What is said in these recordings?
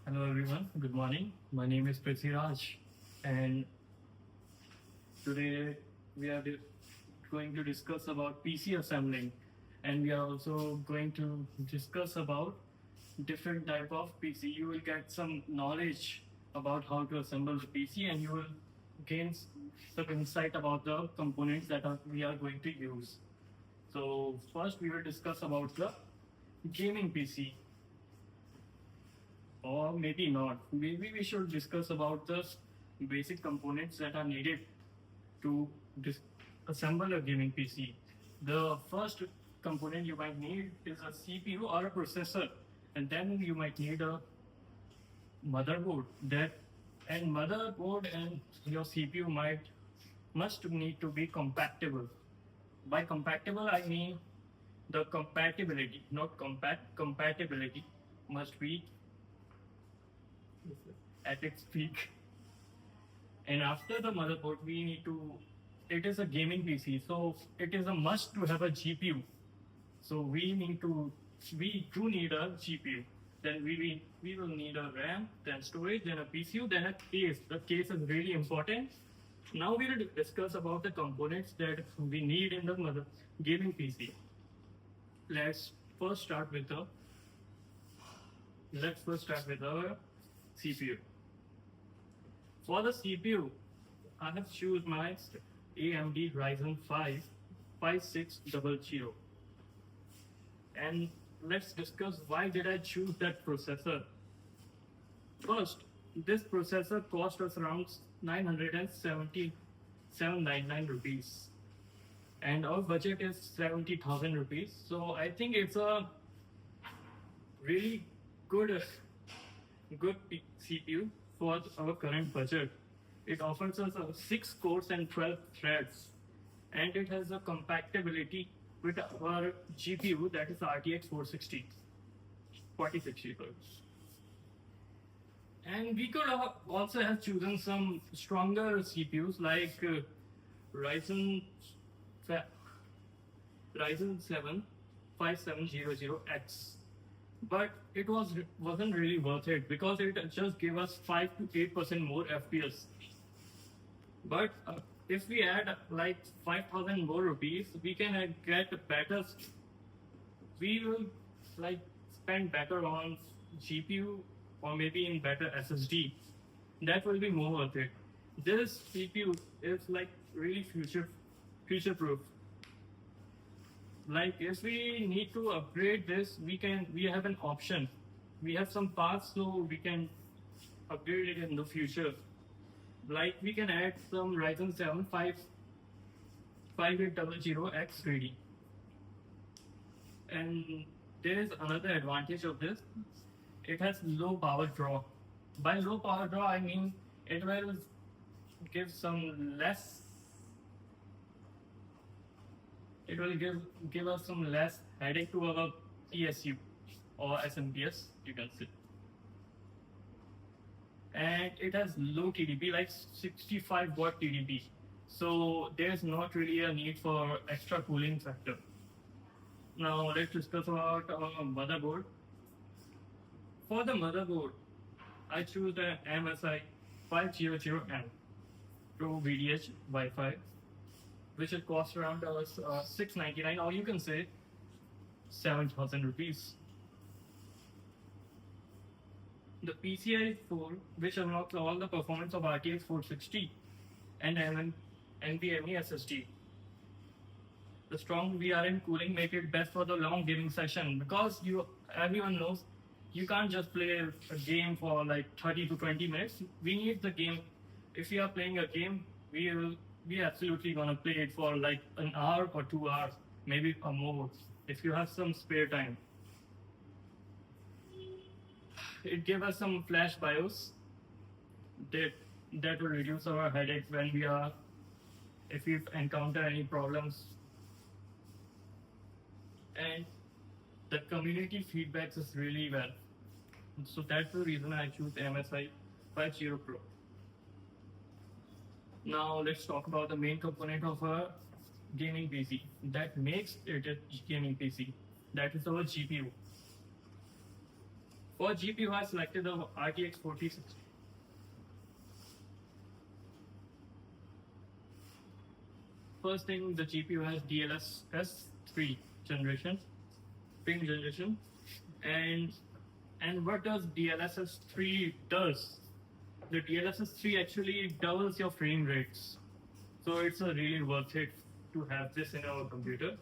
Hello everyone, good morning. My name is Prithviraj and today we are going to discuss about PC assembling, and we are also going to discuss about different type of PC. You will get some knowledge about how to assemble the PC and you will gain some insight about the components that we are going to use. So first we will discuss about the gaming PC, or maybe not. Maybe we should discuss about the basic components that are needed to assemble a gaming PC. The first component you might need is a CPU or a processor, and then you might need a motherboard. And motherboard and your CPU must need to be compatible. By compatible, I mean the compatibility, not compatibility must be at its peak. And after the motherboard, we need to. It is a gaming PC, so it is a must to have a GPU. So we do need a GPU. Then we will need a RAM, then storage, then a PCU, then a case. The case is really important. Now we will discuss about the components that we need in the gaming PC. Let's first start with the CPU. For the CPU, I have choose my AMD Ryzen 5 5600. And let's discuss why did I choose that processor. First, this processor cost us around 977.99 rupees. And our budget is 70,000 rupees. So I think it's a really good CPU for our current budget. It offers us 6 cores and 12 threads, and it has a compatibility with our GPU, that is RTX 4060. And we could also have chosen some stronger CPUs like Ryzen 7 5700X, but it wasn't really worth it because it just gave us 5 to 8% more FPS. But if we add like 5,000 more rupees, we can get better. We will like spend better on GPU or maybe in better SSD. That will be more worth it. This CPU is like really future proof. Like if we need to upgrade this, we have an option. We have some paths, so we can upgrade it in the future. Like we can add some Ryzen 7 5800X ready. And there is another advantage of this. It has low power draw. By low power draw, I mean it will give some less. It will give us some less headache to our PSU or SMPS, you can say. And it has low TDP, like 65 watt TDP. So there's not really a need for extra cooling factor. Now let's discuss about our motherboard. For the motherboard, I choose the MSI 500M Pro VDH Wi-Fi, which will cost around 699, or you can say 7,000 rupees. The PCI 4, which unlocks all the performance of RTX 4060 and NVMe SSD. The strong VRM cooling make it best for the long gaming session, because everyone knows you can't just play a game for like 30 to 20 minutes. We need the game. If we are playing a game, we absolutely gonna play it for like an hour or 2 hours, maybe or more, if you have some spare time. It gave us some flash BIOS that will reduce our headache if we encounter any problems. And the community feedback is really well. So that's the reason I choose MSI 50 Pro. Now let's talk about the main component of a gaming PC that makes it a gaming PC. That is our GPU. For GPU, I selected the RTX 4060. First thing, the GPU has DLSS 3 generation, pin generation, and what does DLSS 3 does? The DLSS 3 actually doubles your frame rates, so it's a really worth it to have this in our computer.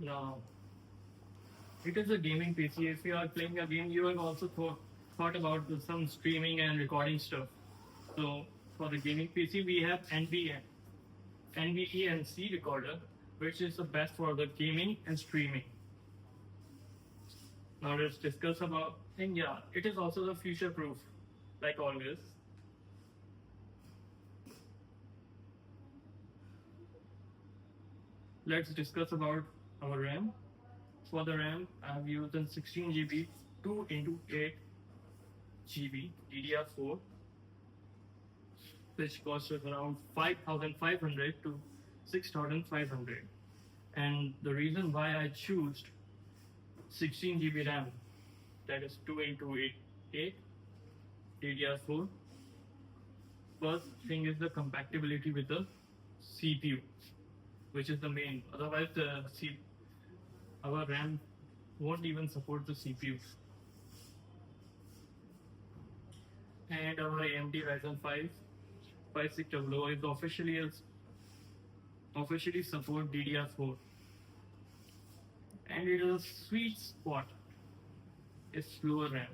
Now, it is a gaming PC. If you are playing a game, you have also thought about some streaming and recording stuff. So for the gaming PC, we have NVENC recorder, which is the best for the gaming and streaming. Now let's discuss about, and yeah, it is also the future proof, like always. Let's discuss about our RAM. For the RAM, I have used a 16 GB 2 into 8 GB DDR4, which costs around 5,500 to 6,500. And the reason why I choose 16 GB RAM, that is 2 into 8 DDR4. First thing is the compatibility with the CPU, which is the main. Otherwise, our RAM won't even support the CPU. And our AMD Ryzen 5 5600 is officially support DDR4, and it is a sweet spot. It's slower RAM.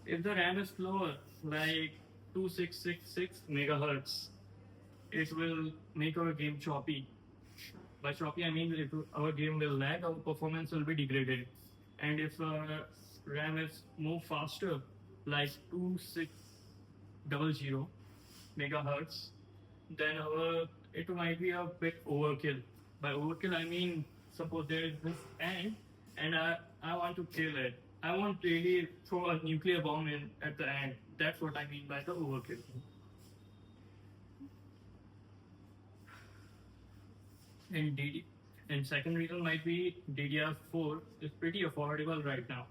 If the RAM is slower, like 2666 megahertz, it will make our game choppy. By choppy, I mean our game will lag, our performance will be degraded. And if RAM is more faster, like 2600 megahertz, then it might be a bit overkill. By overkill, I mean, suppose there is this ant, and I want to kill it. I won't really throw a nuclear bomb in at the ant. That's what I mean by the overkill. And second reason might be DDR4 is pretty affordable right now,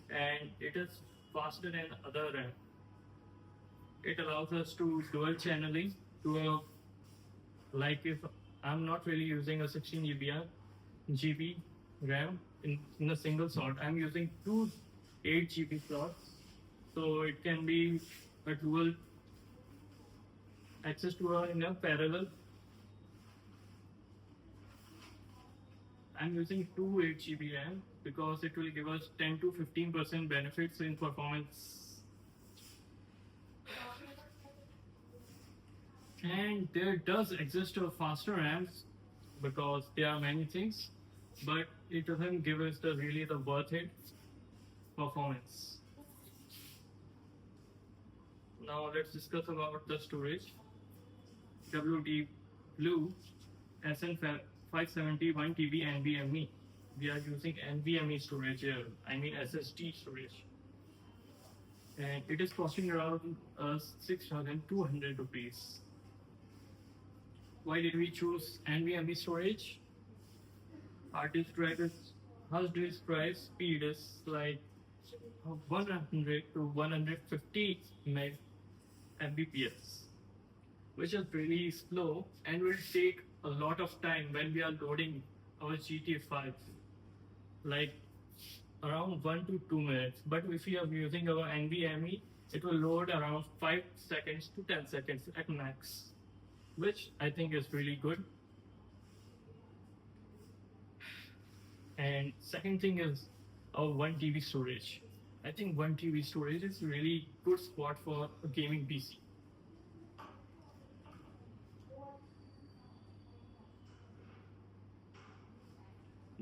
and it is faster than other RAM. It allows us to dual channeling like if I'm not really using a 16 GB RAM in a single slot, I'm using two 8 GB slots, so it can be a dual access to in a parallel. I'm using two 8 GB RAM because it will give us 10 to 15% benefits in performance. And there does exist a faster RAMs because there are many things, but it doesn't give us the worth it performance. Now let's discuss about the storage. WD Blue SN570 1 TB NVMe. We are using NVMe storage here. I mean SSD storage. And it is costing around 6,200 rupees. Why did we choose NVMe storage? Hard disk drive speed is like 100 to 150 Mbps, which is really slow and will take a lot of time when we are loading our GTA 5, like around 1 to 2 minutes. But if we are using our NVMe, it will load around 5 seconds to 10 seconds at max, which I think is really good. And second thing is our 1 TB storage. I think 1 TB storage is really good spot for a gaming PC.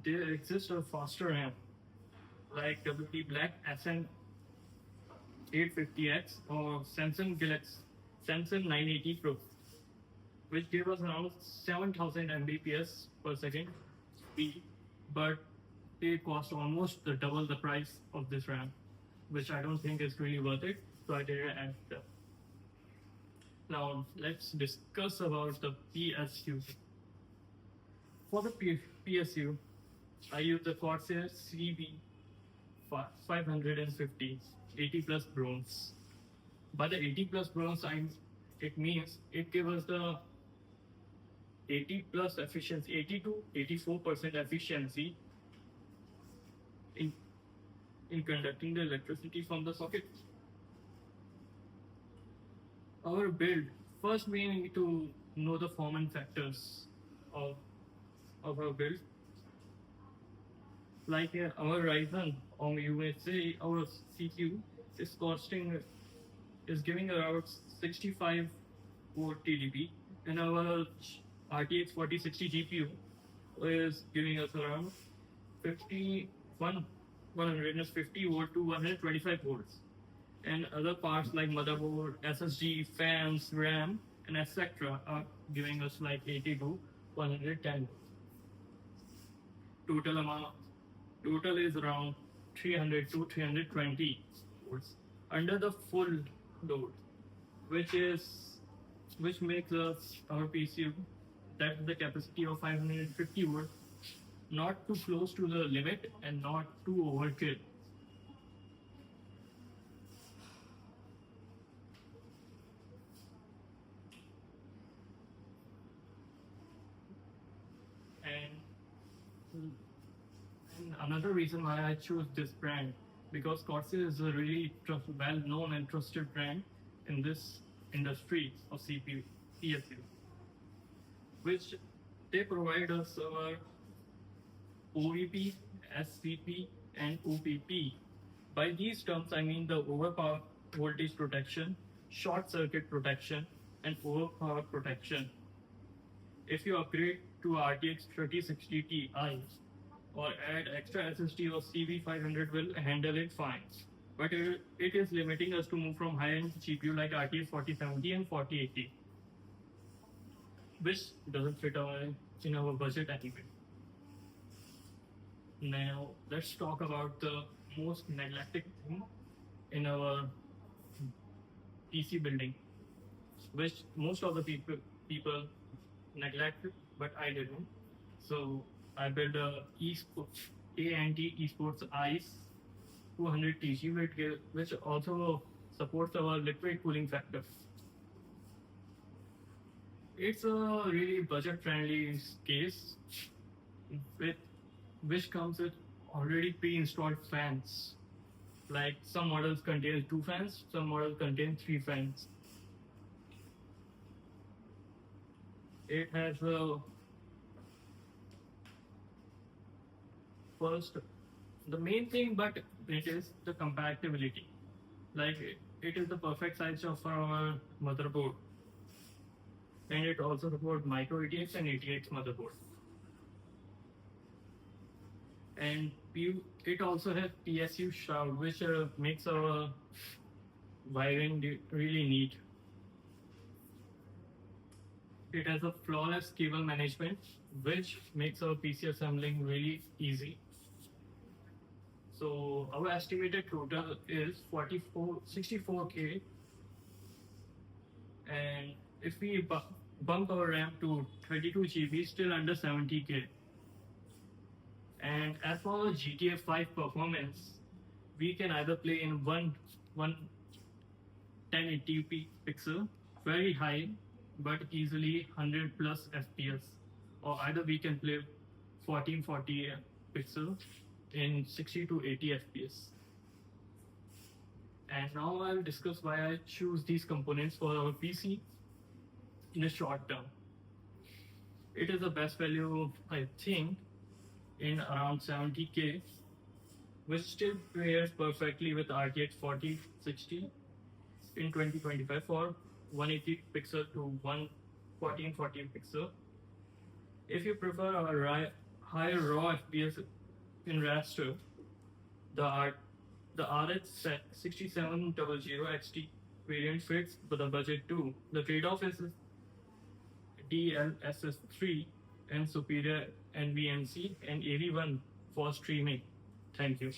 There exists a faster RAM like WD Black SN850X or Samsung 980 Pro, which gave us around 7,000 Mbps per second speed, but they cost almost double the price of this RAM, which I don't think is really worth it, so I didn't add that. Now let's discuss about the PSU. For the PSU, I use the Corsair CV 550 80 plus bronze. By the 80 plus bronze, it means it gives us the 80 plus efficiency, 80 to 84% efficiency in, in conducting the electricity from the socket. Our build, first we need to know the form and factors of, of our build. Like our Ryzen, or you may say our CPU is giving around 65 volt TDP, and our RTX 4060 GPU is giving us around 150 volt to 125 volts. And other parts like motherboard, SSD, fans, RAM, and etc. are giving us like 80 to 110 volts. Total is around 300 to 320 volts under the full load, which makes our PC that is the capacity of 550 volts, not too close to the limit and not too overkill. And another reason why I chose this brand, because Corsair is a really well-known and trusted brand in this industry of CPU, PSU, which they provide us our OVP, SVP, and OPP. By these terms, I mean the overpower voltage protection, short circuit protection, and overpower protection. If you upgrade to RTX 3060 Ti or add extra SSD or CV500 will handle it fine. But it is limiting us to move from high-end GPU like RTX 4070 and 4080, which doesn't fit in our budget anyway. Now let's talk about the most neglected thing in our PC building, which most of the people neglected, but I didn't. So I built a A&T Esports ICE 200 TG, which also supports our liquid cooling factor. It's a really budget-friendly case which comes with already pre-installed fans. Like some models contain 2 fans, some models contain 3 fans. It has the main thing, but it is the compatibility. Like it is the perfect size of our motherboard, and it also supports micro ATX and ATX motherboard. And it also has PSU shroud, which makes our wiring really neat. It has a flawless cable management, which makes our PC assembling really easy. So our estimated total is 64K, and if we bump our RAM to 32 GB, still under 70K. And as for our GTA 5 performance, we can either play in 1080p pixel, very high, but easily 100 plus FPS, or either we can play 1440 pixel in 60 to 80 FPS. And now I'll discuss why I choose these components for our PC in a short term. It is the best value, I think, in around 70K, which still pairs perfectly with RTX 4060 in 2025 for 180 pixel to 1440 pixel. If you prefer a higher raw FPS in raster, the RX 6700 XT variant fits the budget too. The trade-off is DLSS3 and superior NVMe and AV1 for streaming. Thank you.